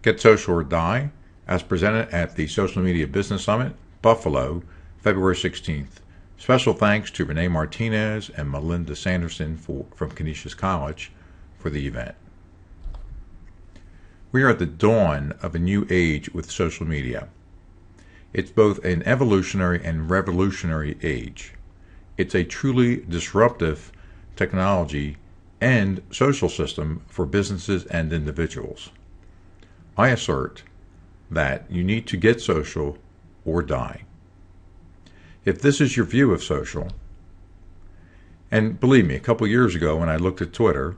Get Social or Die, as presented at the Social Media Business Summit, Buffalo, February 16th. Special thanks to Renee Martinez and Melinda Sanderson from Canisius College for the event. We are at the dawn of a new age with social media. It's both an evolutionary and revolutionary age. It's a truly disruptive technology and social system for businesses and individuals. I assert that you need to get social or die. If this is your view of social, and believe me, a couple years ago when I looked at Twitter,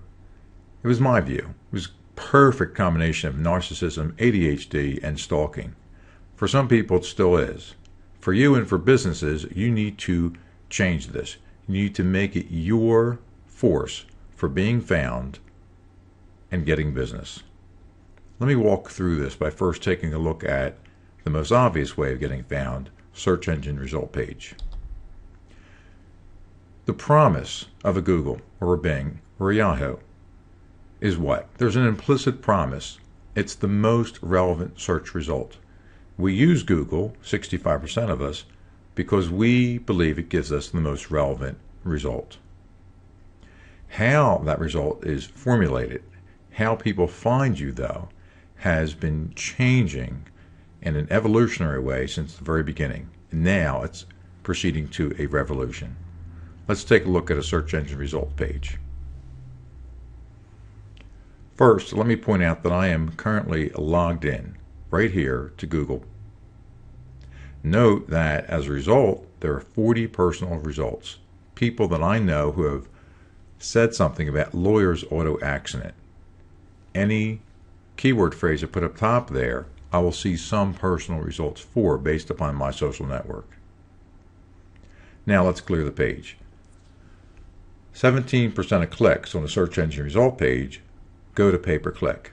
it was my view. It was a perfect combination of narcissism, ADHD, and stalking. For some people, it still is. For you and for businesses, you need to change this. You need to make it your force for being found and getting business. Let me walk through this by first taking a look at the most obvious way of getting found, search engine result page. The promise of a Google or a Bing or a Yahoo is what? There's an implicit promise. It's the most relevant search result. We use Google, 65% of us, because we believe it gives us the most relevant result. How that result is formulated, how people find you, though, has been changing in an evolutionary way since the very beginning. Now it's proceeding to a revolution. Let's take a look at a search engine result page. First, let me point out that I am currently logged in right here to Google. Note that as a result, there are 40 personal results. People that I know who have said something about lawyer's auto accident. Any keyword phrase I put up top there, I will see some personal results for based upon my social network. Now let's clear the page. 17% of clicks on the search engine result page go to pay-per-click.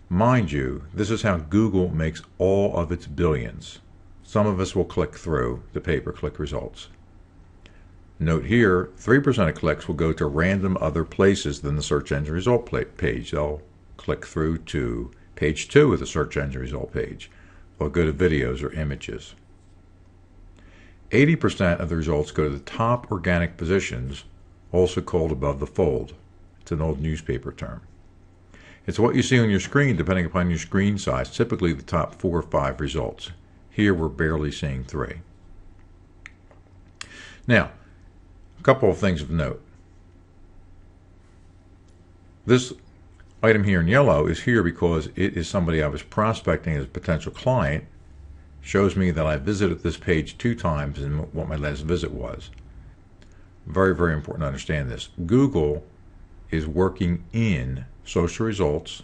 Mind you, this is how Google makes all of its billions. Some of us will click through the pay-per-click results. Note here, 3% of clicks will go to random other places than the search engine result page. They'll click through to page 2 of the search engine result page. They'll go to videos or images. 80% of the results go to the top organic positions, also called above the fold. It's an old newspaper term. It's what you see on your screen depending upon your screen size, typically the top 4 or 5 results. Here we're barely seeing 3. Now, a couple of things of note. This item here in yellow is here because it is somebody I was prospecting as a potential client. Shows me that I visited this page 2 times and what my last visit was. Very, very important to understand this. Google is working in social results.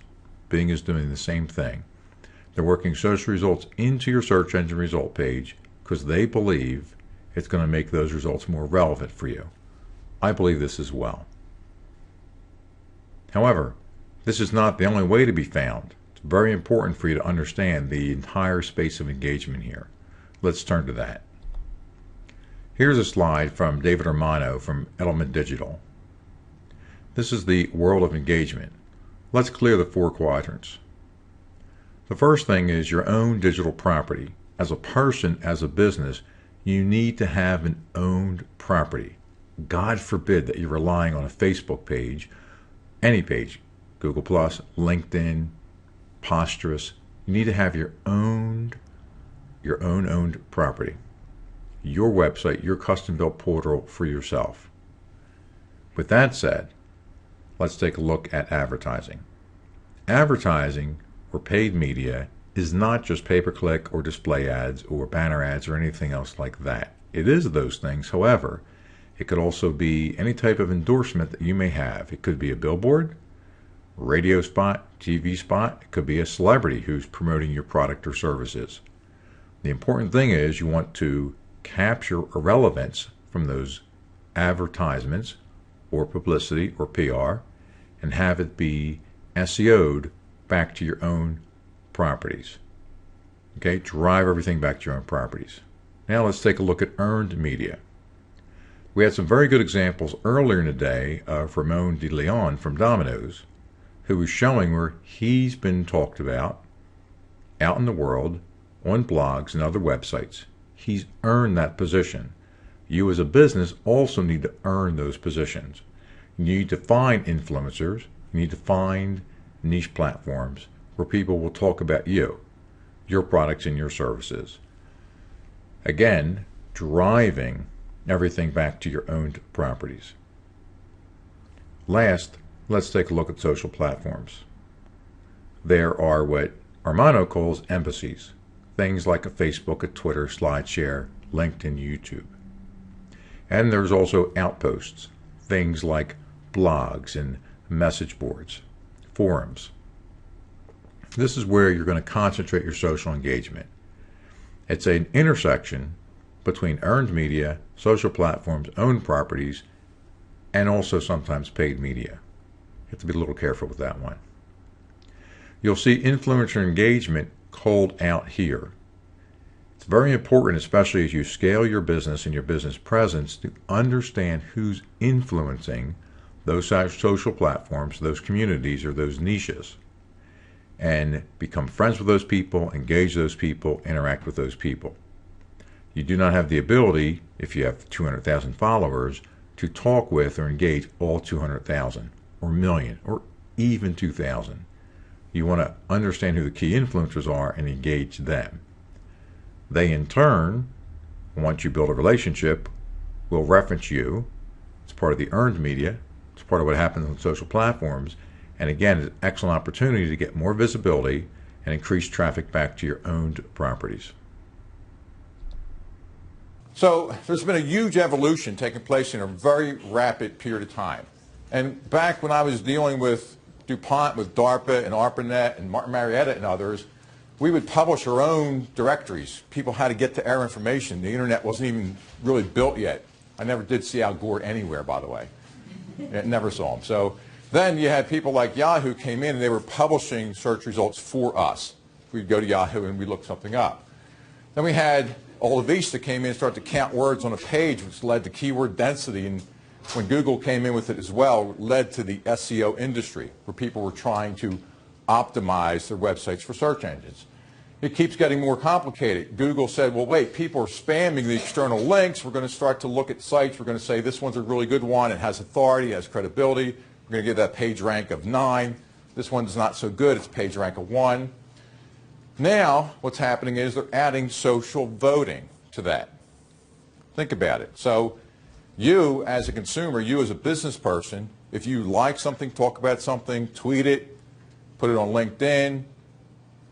Bing is doing the same thing. They're working social results into your search engine result page because they believe it's going to make those results more relevant for you. I believe this as well. However, this is not the only way to be found. It's very important for you to understand the entire space of engagement here. Let's turn to that. Here's a slide from David Armano from Element Digital. This is the world of engagement. Let's clear the 4 quadrants. The first thing is your own digital property. As a person, as a business, you need to have an owned property. God forbid that you're relying on a Facebook page, any page, Google+, LinkedIn, Posterous. You need to have your own owned property. Your website, your custom-built portal for yourself. With that said, let's take a look at advertising. Advertising or paid media is not just pay-per-click or display ads or banner ads or anything else like that. It is those things, however, it could also be any type of endorsement that you may have. It could be a billboard, radio spot, TV spot. It could be a celebrity who's promoting your product or services. The important thing is you want to capture a relevance from those advertisements or publicity or PR and have it be SEO'd back to your own properties. Okay, drive everything back to your own properties. Now let's take a look at earned media. We had some very good examples earlier in the day of Ramon de Leon from Domino's, who was showing where he's been talked about out in the world, on blogs and other websites. He's earned that position. You as a business also need to earn those positions. You need to find influencers. You need to find niche platforms where people will talk about you, your products and your services. Again, driving everything back to your owned properties. Last, let's take a look at social platforms. There are what Armando calls embassies, things like a Facebook, a Twitter, SlideShare, LinkedIn, YouTube. And there's also outposts, things like blogs and message boards, forums. This is where you're going to concentrate your social engagement. It's an intersection between earned media, social platforms, owned properties, and also sometimes paid media. You have to be a little careful with that one. You'll see influencer engagement called out here. It's very important, especially as you scale your business and your business presence, to understand who's influencing those social platforms, those communities, or those niches, and become friends with those people, engage those people, interact with those people. You do not have the ability, if you have 200,000 followers, to talk with or engage all 200,000 or million or even 2,000. You want to understand who the key influencers are and engage them. They, in turn, once you build a relationship, will reference you. It's part of the earned media. It's part of what happens on social platforms. And again, it's an excellent opportunity to get more visibility and increase traffic back to your owned properties. So there's been a huge evolution taking place in a very rapid period of time. And back when I was dealing with DuPont, with DARPA and ARPANET and Martin Marietta and others, we would publish our own directories. People had to get to our information. The internet wasn't even really built yet. I never did see Al Gore anywhere, by the way. I never saw him. So then you had people like Yahoo came in and they were publishing search results for us. We'd go to Yahoo and we'd look something up. Then we had Alta Vista came in and started to count words on a page, which led to keyword density. And when Google came in with it as well, it led to the SEO industry, where people were trying to optimize their websites for search engines. It keeps getting more complicated. Google said, well, wait, people are spamming the external links. We're going to start to look at sites. We're going to say this one's a really good one. It has authority, it has credibility. We're going to give that page rank of 9. This one's not so good. It's page rank of 1. Now, what's happening is they're adding social voting to that. Think about it. So you, as a consumer, you as a business person, if you like something, talk about something, tweet it, put it on LinkedIn,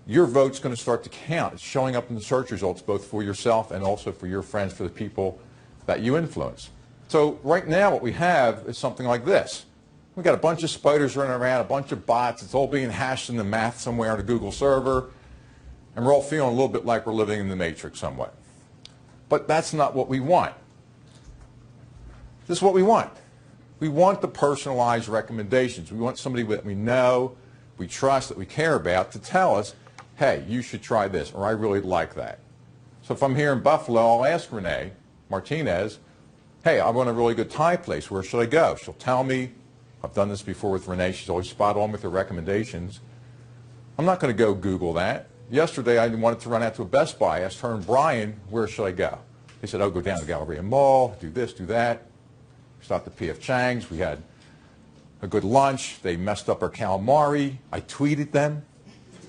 your vote's going to start to count. It's showing up in the search results both for yourself and also for your friends, for the people that you influence. So right now what we have is something like this. We've got a bunch of spiders running around, a bunch of bots. It's all being hashed in the math somewhere on a Google server. And we're all feeling a little bit like we're living in the Matrix somewhat. But that's not what we want. This is what we want. We want the personalized recommendations. We want somebody that we know, we trust, that we care about to tell us, hey, you should try this, or I really like that. So if I'm here in Buffalo, I'll ask Renee Martinez, hey, I want a really good Thai place. Where should I go? She'll tell me. I've done this before with Renee. She's always spot on with her recommendations. I'm not going to go Google that. Yesterday, I wanted to run out to a Best Buy. I asked her and Brian, where should I go? They said, oh, go down to Galleria Mall, do this, do that. We stopped at P.F. Chang's. We had a good lunch. They messed up our calamari. I tweeted them.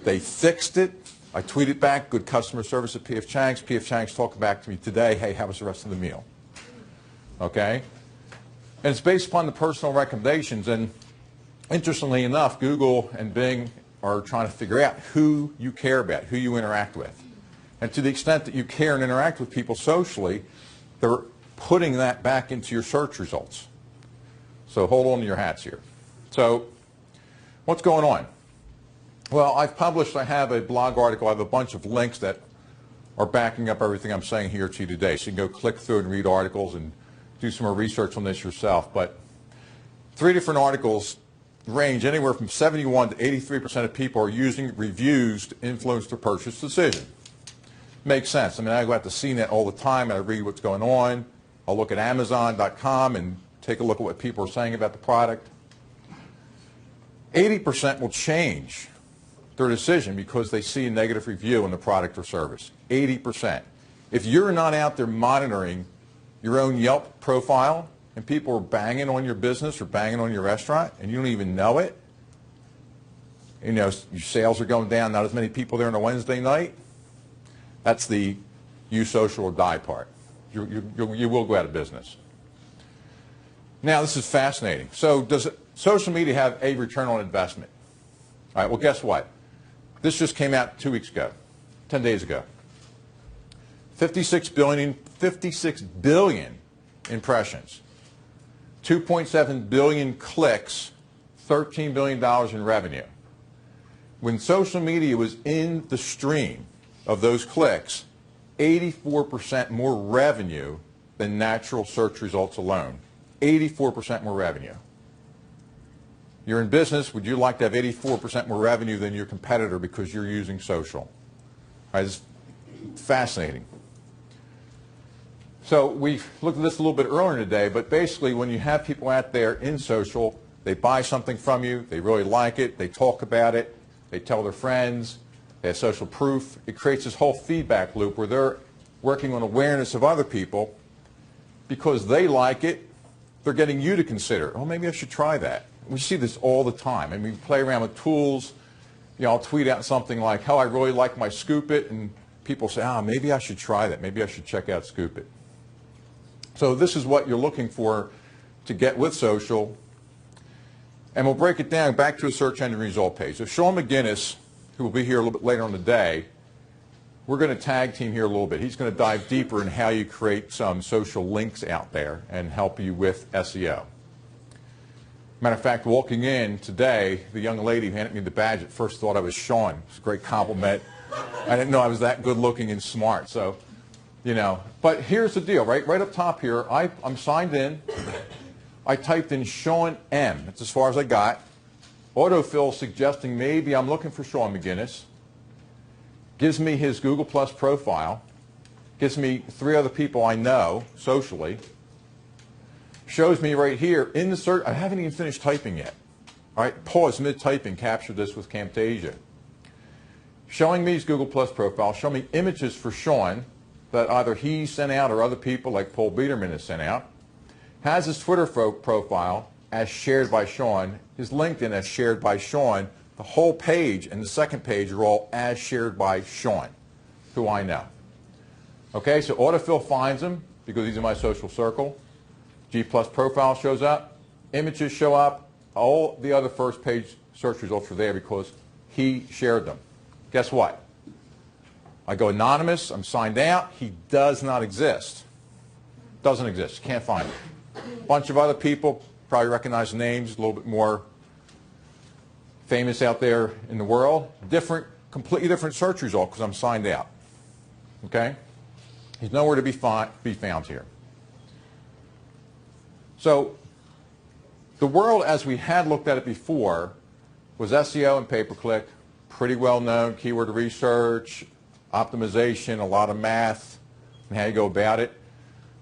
They fixed it. I tweeted back, good customer service at P.F. Chang's. P.F. Chang's talked back to me today, hey, how was the rest of the meal? Okay? And it's based upon the personal recommendations. And interestingly enough, Google and Bing are trying to figure out who you care about, who you interact with. And to the extent that you care and interact with people socially, they're putting that back into your search results. So hold on to your hats here. So what's going on? Well, I have a blog article, I have a bunch of links that are backing up everything I'm saying here to you today. So you can go click through and read articles and do some more research on this yourself. But 3 different articles range anywhere from 71 to 83% of people are using reviews to influence their purchase decision. Makes sense. I mean, I go out to CNET all the time and I read what's going on. I'll look at Amazon.com and take a look at what people are saying about the product. 80% will change their decision because they see a negative review on the product or service. 80%. If you're not out there monitoring your own Yelp profile and people are banging on your business or banging on your restaurant and you don't even know it, you know, your sales are going down, not as many people there on a Wednesday night, that's the use social or die part. You will go out of business. Now, this is fascinating. So does social media have a return on investment? All right, well, guess what? This just came out 2 weeks ago, 10 days ago. 56 billion impressions, 2.7 billion clicks, $13 billion in revenue. When social media was in the stream of those clicks, 84% more revenue than natural search results alone. 84% more revenue. You're in business, would you like to have 84% more revenue than your competitor because you're using social? All right, it's fascinating. So we looked at this a little bit earlier today, but basically when you have people out there in social, they buy something from you, they really like it, they talk about it, they tell their friends, they have social proof. It creates this whole feedback loop where they're working on awareness of other people. Because they like it, they're getting you to consider, oh, maybe I should try that. We see this all the time. I mean, we play around with tools. You know, I'll tweet out something like, how I really like my Scoop It, and people say, ah, maybe I should try that. Maybe I should check out Scoop It. So this is what you're looking for to get with social. And we'll break it down back to a search engine result page. So Sean McGinnis, who will be here a little bit later on today, we're going to tag team here a little bit. He's going to dive deeper in how you create some social links out there and help you with SEO. Matter of fact, walking in today, the young lady who handed me the badge at first thought I was Sean. It's a great compliment. I didn't know I was that good looking and smart. So, you know, but here's the deal, right up top here, I'm signed in. I typed in Sean M. That's as far as I got. Autofill suggesting maybe I'm looking for Sean McGinnis. Gives me his Google Plus profile. Gives me 3 other people I know socially. Shows me right here in the search. I haven't even finished typing yet. All right, pause mid-typing, capture this with Camtasia. Showing me his Google Plus profile, showing me images for Sean that either he sent out or other people like Paul Biederman has sent out. Has his Twitter profile as shared by Sean, his LinkedIn as shared by Sean. The whole page and the second page are all as shared by Sean, who I know. Okay, so autofill finds him because he's in my social circle. G Plus profile shows up. Images show up. All the other first page search results are there because he shared them. Guess what? I go anonymous. I'm signed out. He does not exist. Doesn't exist. Can't find him. A bunch of other people, probably recognize the names, a little bit more famous out there in the world. Different, completely different search result because I'm signed out. Okay? He's nowhere to be found here. So the world as we had looked at it before was SEO and pay-per-click, pretty well known, keyword research, optimization, a lot of math, and how you go about it.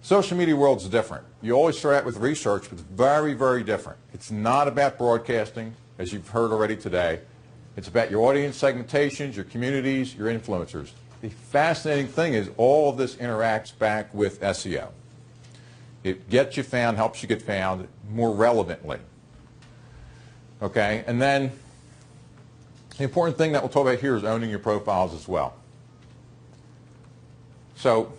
Social media world is different. You always start out with research, but it's very, very different. It's not about broadcasting, as you've heard already today. It's about your audience segmentations, your communities, your influencers. The fascinating thing is all of this interacts back with SEO. It gets you found, helps you get found more relevantly. Okay, and then the important thing that we'll talk about here is owning your profiles as well. So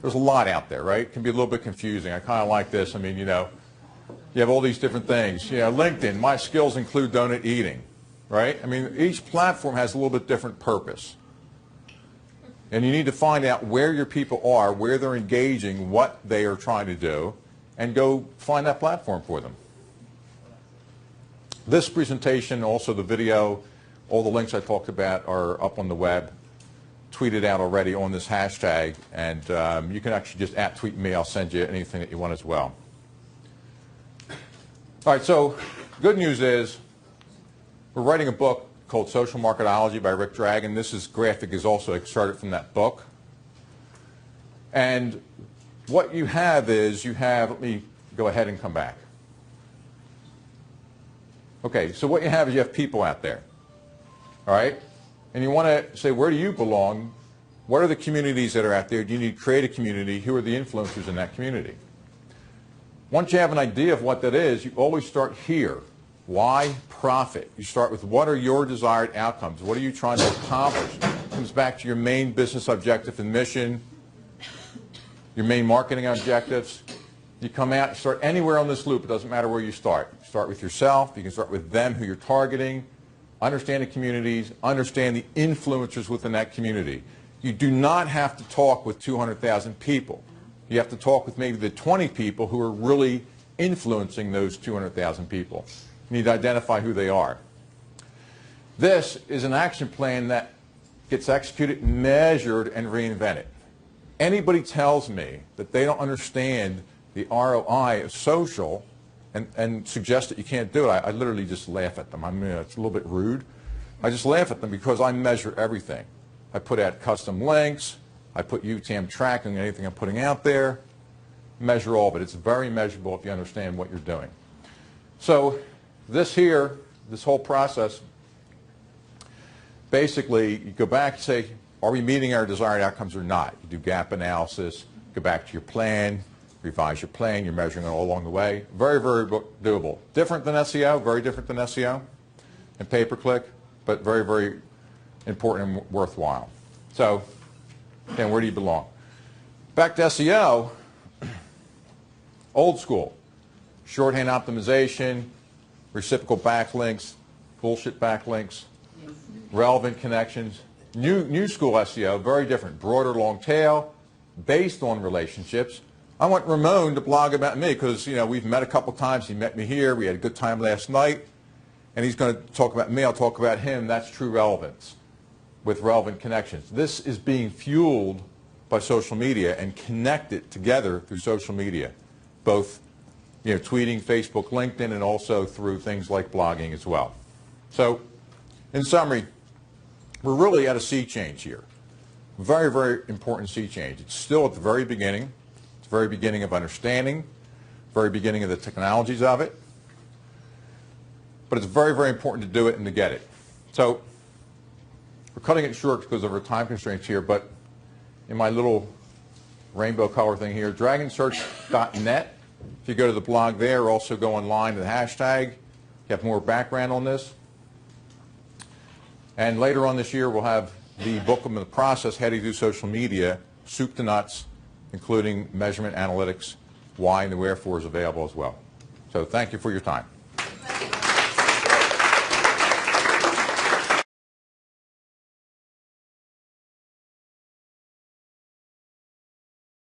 there's a lot out there, right? It can be a little bit confusing. I kind of like this. I mean, you know, you have all these different things. You know, LinkedIn, my skills include donut eating, right? I mean, each platform has a little bit different purpose. And you need to find out where your people are, where they're engaging, what they are trying to do, and go find that platform for them. This presentation, also the video, all the links I talked about are up on the web, tweeted out already on this hashtag, and you can actually just @tweet me. I'll send you anything that you want as well. All right, so good news is we're writing a book called Social Marketology by Rick Dragon. This graphic is also excerpted from that book. And what you have is let me go ahead and come back. Okay, so what you have is you have people out there. all right? And you want to say, where do you belong? What are the communities that are out there? Do you need to create a community? Who are the influencers in that community? Once you have an idea of what that is, you always start here. Why? Profit. You start with what are your desired outcomes? What are you trying to accomplish? It comes back to your main business objective and mission, your main marketing objectives. You come out, you start anywhere on this loop. It doesn't matter where you start. You start with yourself. You can start with them, who you're targeting. Understand the communities. Understand the influencers within that community. You do not have to talk with 200,000 people. You have to talk with maybe the 20 people who are really influencing those 200,000 people. You need to identify who they are. This is an action plan that gets executed, measured, and reinvented. Anybody tells me that they don't understand the ROI of social and suggest that you can't do it, I literally just laugh at them. I mean, it's a little bit rude. I just laugh at them because I measure everything. I put out custom links. I put UTM tracking on anything I'm putting out there. Measure all of it. It's very measurable if you understand what you're doing. So this here, this whole process, basically you go back and say, are we meeting our desired outcomes or not? You do gap analysis, go back to your plan, revise your plan, you're measuring it all along the way. Very, very doable. Different than SEO, very different than SEO and pay-per-click, but very, very important and worthwhile. So, again, where do you belong? Back to SEO, old school, shorthand optimization, reciprocal backlinks, bullshit backlinks, relevant connections. New school SEO, very different, broader long tail, based on relationships. I want Ramon to blog about me because, you know, we've met a couple times. He met me here. We had a good time last night. And he's going to talk about me. I'll talk about him. That's true relevance with relevant connections. This is being fueled by social media and connected together through social media, both, you know, tweeting, Facebook, LinkedIn, and also through things like blogging as well. So, in summary, we're really at a sea change here. Very, very important sea change. It's still at the very beginning. It's the very beginning of understanding, very beginning of the technologies of it. But it's very, very important to do it and to get it. So we're cutting it short because of our time constraints here, but in my little rainbow color thing here, dragonsearch.net. If you go to the blog there, also go online to the hashtag. You have more background on this. And later on this year, we'll have the book of the process, how to do social media, soup to nuts, including measurement, analytics, why and the wherefore is available as well. So thank you for your time.